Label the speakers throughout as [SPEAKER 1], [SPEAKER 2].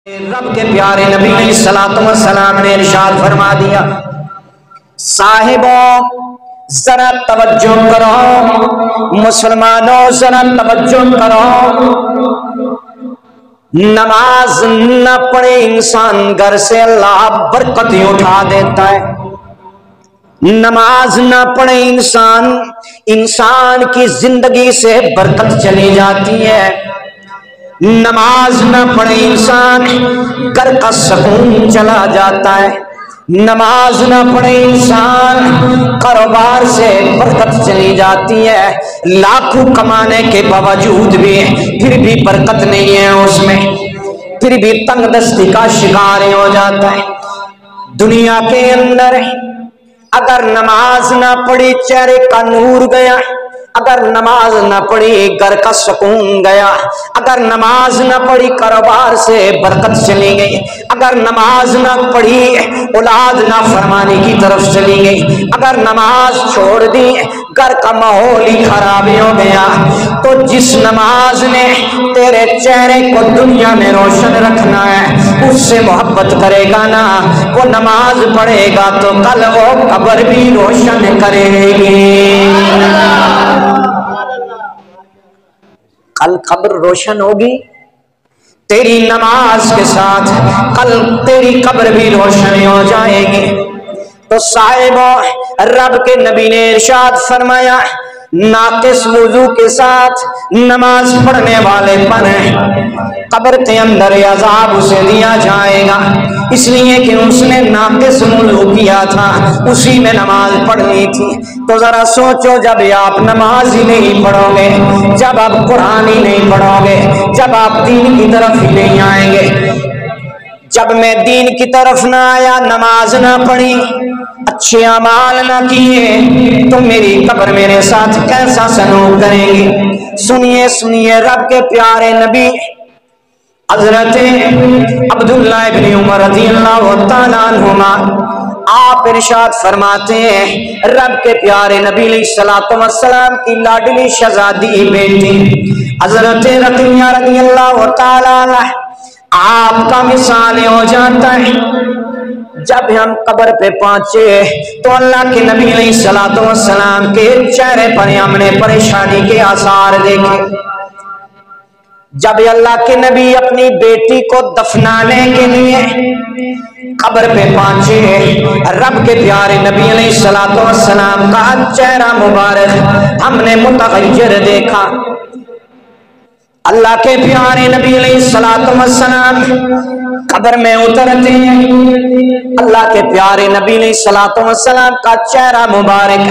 [SPEAKER 1] रब के प्यारे नबी अलैहिस्सलातु वस्सलाम ने इरशाद फरमा दिया, साहिबों जरा तवज्जो करो, मुसलमानों जरा तवज्जो करो। नमाज न पढ़े इंसान घर से अल्लाह बरकतें उठा देता है। नमाज न पढ़े इंसान की जिंदगी से बरकत चली जाती है। नमाज न पढ़े इंसान घर का सुकून चला जाता है। नमाज न पढ़े इंसान कारोबार से बरकत चली जाती है। लाखों कमाने के बावजूद भी फिर भी बरकत नहीं है उसमें, फिर भी तंगदस्ती का शिकार हो जाता है। दुनिया के अंदर अगर नमाज ना पढ़ी चेहरे का नूर गया, अगर नमाज न पढ़ी घर का सुकून गया, अगर नमाज न पढ़ी कारोबार से बरकत चली गई, अगर नमाज न पढ़ी औलाद ना फरमाने की तरफ चली गई, अगर नमाज छोड़ दी घर का माहौल ही खराब हो गया, तो जिस नमाज ने तेरे चेहरे को दुनिया में रोशन रखना है उससे मोहब्बत करेगा ना, वो नमाज पढ़ेगा तो कल वो कब्र भी रोशन करेगी। कल कब्र रोशन होगी तेरी नमाज के साथ, कल तेरी कब्र भी रोशन हो जाएगी। तो साहिबो रब के नबी ने इरशाद फरमाया, नाकिस वुजू के साथ नमाज पढ़ने वाले पर कब्र के अंदर अजाब उसे दिया जाएगा, इसलिए कि उसने नाकिस वुजू किया था, उसी में नमाज पढ़नी थी। तो जरा सोचो, जब आप नमाज ही नहीं पढ़ोगे, जब आप कुरान ही नहीं पढ़ोगे, जब आप दीन की तरफ ही नहीं आएंगे, जब मैं दीन की तरफ ना आया, नमाज ना पढ़ी, अच्छे अमाल ना किए, तो मेरी कब्र मेरे साथ कैसा सलूक करेंगे। सुनिए सुनिए, रब के प्यारे नबी हजरत अब्दुल्लाह इब्न उमर रज़ियल्लाहु ताला अन्हुमा आप इरशाद फरमाते हैं, रब के प्यारे नबी अलैहिस्सलातु वस्सलाम की लाडली शहजादी बेटी हजरत रक़िया रज़ियल्लाहु ताला आपका मिसाल हो जाता है। जब हम कब्र पे पहुंचे तो अल्लाह के नबी अलैहिस्सलातु वस्सलाम के चेहरे पर हमने परेशानी के आसार देखे। जब अल्लाह के नबी अपनी बेटी को दफनाने के लिए कब्र पे पहुंचे, रब के प्यारे नबी अलैहिस्सलातु वस्सलाम का चेहरा मुबारक हमने मुतगय्यर देखा। अल्लाह के प्यारे नबी अलैहिस्सलातु वस्सलाम कब्र में उतरते हैं, अल्लाह के प्यारे नबी अलैहिस्सलातु वस्सलाम का चेहरा मुबारक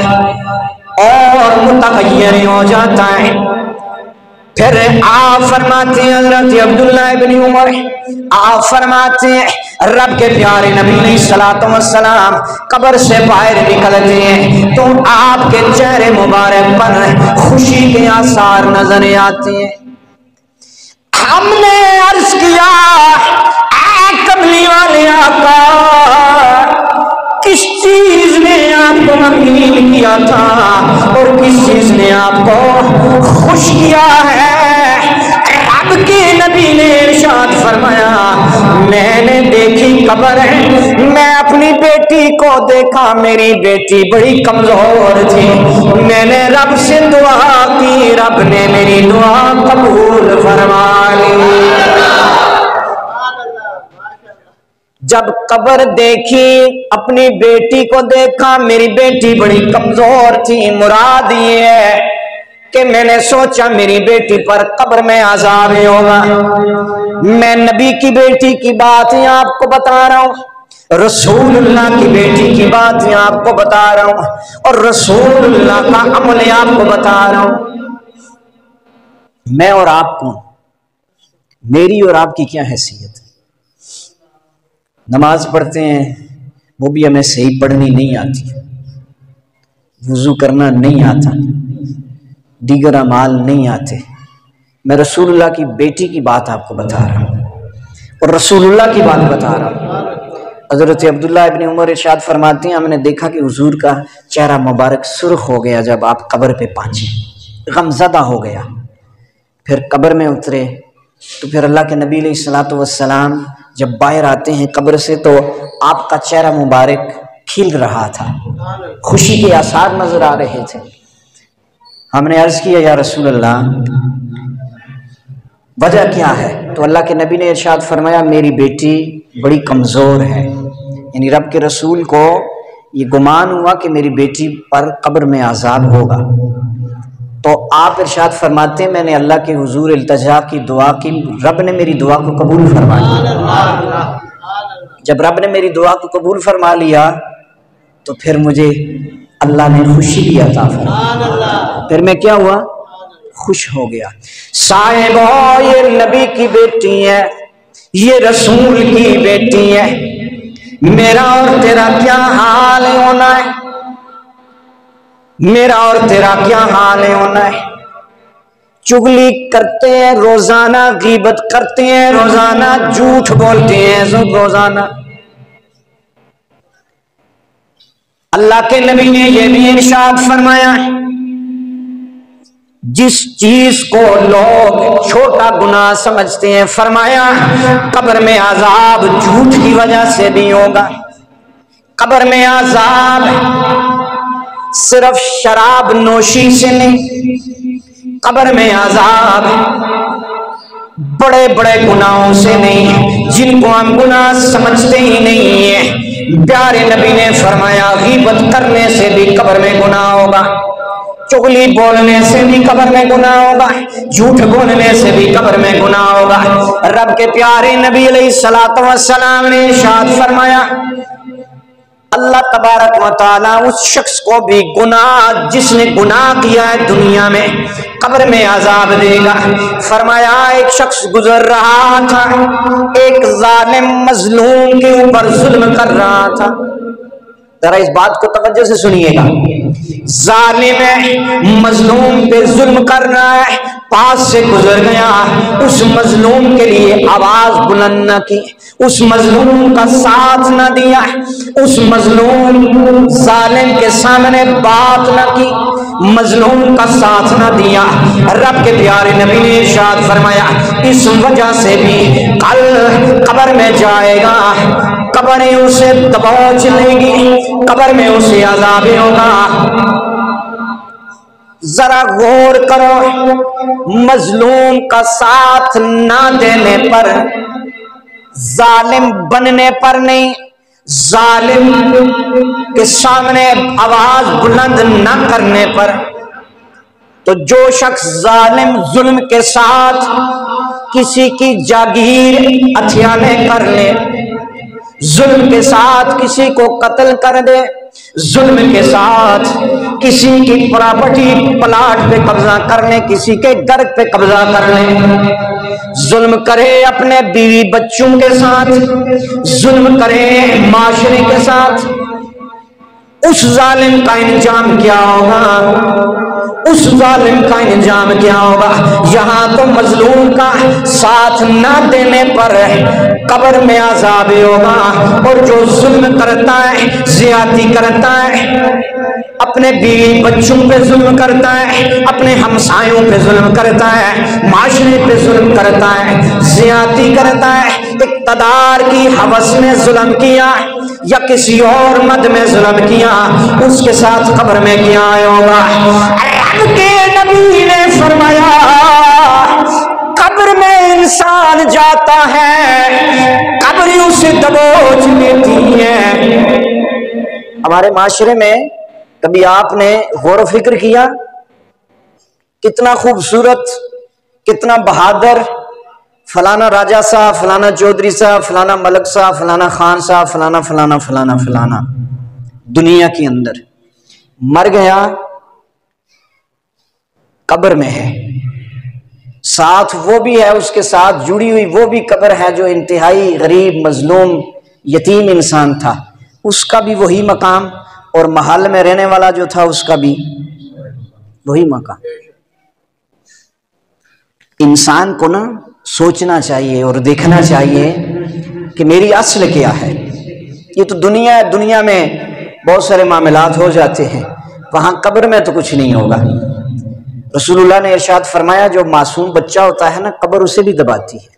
[SPEAKER 1] और मुतगय्यर हो जाता है। फिर आप फरमाते हैं, हज़रत अब्दुल्लाह इब्न उमर आप फरमाते हैं, रब के प्यारे नबी अलैहिस्सलातु वस्सलाम कब्र से बाहर निकलते हैं तो आपके चेहरे मुबारक पर खुशी के आसार नजर आते हैं। हमने अर्ज किया, कमली वाले आका, किस चीज ने आपको गमगीन किया था और किस चीज ने आपको खुश किया है? रब के नबी ने इरशाद फरमाया, मैंने देखी कब्र है, मैं अपनी बेटी को देखा, मेरी बेटी बड़ी कमजोर थी, मैंने रब से दुआ की, रब ने मेरी दुआ कबूल फरमा ली। जब कब्र देखी, अपनी बेटी को देखा, मेरी बेटी बड़ी कमजोर थी, मुराद ये है कि मैंने सोचा मेरी बेटी पर कब्र में अज़ाब होगा। मैं नबी की बेटी की बात यहाँ आपको बता रहा हूँ, रसूलुल्लाह की बेटी की बात यहाँ आपको बता रहा हूँ, और रसूलुल्लाह का अमल आपको बता रहा हूँ। मैं और आप कौन, मेरी और आपकी क्या हैसियत है? नमाज पढ़ते हैं, वो भी हमें सही पढ़नी नहीं आती, वुजू करना नहीं आता, दीगर अमाल नहीं आते। मैं रसूलुल्लाह की बेटी की बात आपको बता रहा हूँ और रसूलुल्लाह की बात बता रहा हूँ। हज़रत अब्दुल्लाह इब्न उमर इरशाद फरमाते हैं, हमने देखा कि हुजूर का चेहरा मुबारक सुर्ख हो गया जब आप कब्र पे पहुंचे, गमज़दा हो गया। फिर कब्र में उतरे तो फिर अल्लाह के नबी अलैहिस्सलातु वस्सलाम जब बाहर आते हैं कब्र से तो आपका चेहरा मुबारक खिल रहा था, खुशी के आसार नजर आ रहे थे। हमने अर्ज किया या रसूल अल्लाह वजह क्या है? तो अल्लाह के नबी ने इरशाद फरमाया मेरी बेटी बड़ी कमज़ोर है। यानी रब के रसूल को ये गुमान हुआ कि मेरी बेटी पर कब्र में अज़ाब होगा। तो आप इरशाद फरमाते हैं मैंने अल्लाह के हुजूर इल्तिजा की दुआ की, रब ने मेरी दुआ को कबूल फरमा लिया। जब रब ने मेरी दुआ को कबूल फरमा लिया तो फिर मुझे अल्लाह ने खुशी भी अता फरमाई। फिर मैं क्या हुआ? खुश हो गया। साहिबो ये नबी की बेटी है, ये रसूल की बेटी है, मेरा और तेरा क्या हाल होना है, मेरा और तेरा क्या हाल होना है। चुगली करते हैं रोजाना, गीबत करते हैं रोजाना, झूठ बोलते हैं रोजाना। अल्लाह के नबी ने यह भी इरशाद फरमाया जिस चीज को लोग छोटा गुनाह समझते हैं, फरमाया कब्र में अजाब झूठ की वजह से भी होगा। कब्र में अजाब सिर्फ शराब नोशी से नहीं, कब्र में अजाब बड़े बड़े गुनाहों से नहीं, जिनको हम गुनाह समझते ही नहीं है। प्यारे नबी ने फरमाया गीबत करने से भी कब्र में गुनाह होगा, चुगली बोलने से भी कब्र में गुनाह होगा, झूठ बोलने से भी कब्र में गुनाह होगा। रब के प्यारे नबी अलैहिस्सलातु वस्सलाम ने इरशाद फरमाया अल्लाह तबारक व तआला उस शख्स को भी गुनाह जिसने गुनाह किया है दुनिया में कब्र में अजाब देगा। फरमाया एक शख्स गुजर रहा था, एक जालिम मजलूम के ऊपर जुल्म कर रहा था। जरा इस बात को तवज्जो से सुनिएगा। जालिम है, मजलूम पे जुल्म कर रहा है, पास से गुजर गया, उस मजलूम के लिए आवाज बुलंद न की, उस मजलूम का साथ न दिया, उस मजलूम जालिम के सामने बात न की, मजलूम का साथ न दिया। रब के प्यारे नबी ने इरशाद फरमाया इस वजह से भी कल कब्र में जाएगा, कब्र उसे दबोच लेगी, कब्र में उसे अज़ाब होगा। जरा गौर करो, मजलूम का साथ ना देने पर, जालिम बनने पर नहीं, जालिम के सामने आवाज बुलंद न करने पर, तो जो शख्स जालिम जुल्म के साथ किसी की जागीर हथियाने कर ले, जुल्म के साथ किसी को कत्ल कर दे, जुल्म के साथ किसी की प्रॉपर्टी प्लाट पे कब्जा कर ले, किसी के घर पे कब्जा कर ले, जुल्म करे अपने बीवी बच्चों के साथ, जुल्म करे माशरे के साथ, उस जालिम का इंजाम क्या होगा? उस जालिम का इंजाम क्या होगा? यहाँ तो मजलूम का साथ ना देने पर कब्र में अज़ाब होगा, और जो जुल्म करता है, ज़ियादती करता है, अपने बीवी बच्चों पे जुल्म करता है, अपने हमसायों पे जुल्म करता है, माशरे पे जुल्म करता है, ज़ियादती करता है, इक़्तिदार की हवस में जुल्म किया या किसी और मद में जुल्म किया, उसके साथ कब्र में क्या होगा? के नबी ने फरमाया कब्र में इंसान जाता है, कब्र उसे दबोच लेती है। हमारे माशरे में कभी आपने गौर फिक्र किया कितना खूबसूरत, कितना बहादुर फलाना राजा साहब, फलाना चौधरी साहब, फलाना मलक साहब, फलाना खान साहब, फलाना फलाना फलाना फलाना दुनिया के अंदर मर गया, कब्र में है, साथ वो भी है, उसके साथ जुड़ी हुई वो भी कब्र है जो इंतहाई गरीब मजलूम यतीम इंसान था, उसका भी वही मकाम, और महल में रहने वाला जो था उसका भी वही मकाम। इंसान को ना सोचना चाहिए और देखना चाहिए कि मेरी असल क्या है। ये तो दुनिया है, दुनिया में बहुत सारे मामलात हो जाते हैं, वहां कब्र में तो कुछ नहीं होगा। रसूलुल्लाह ने इरशाद फरमाया जो मासूम बच्चा होता है ना, कब्र उसे भी दबाती है।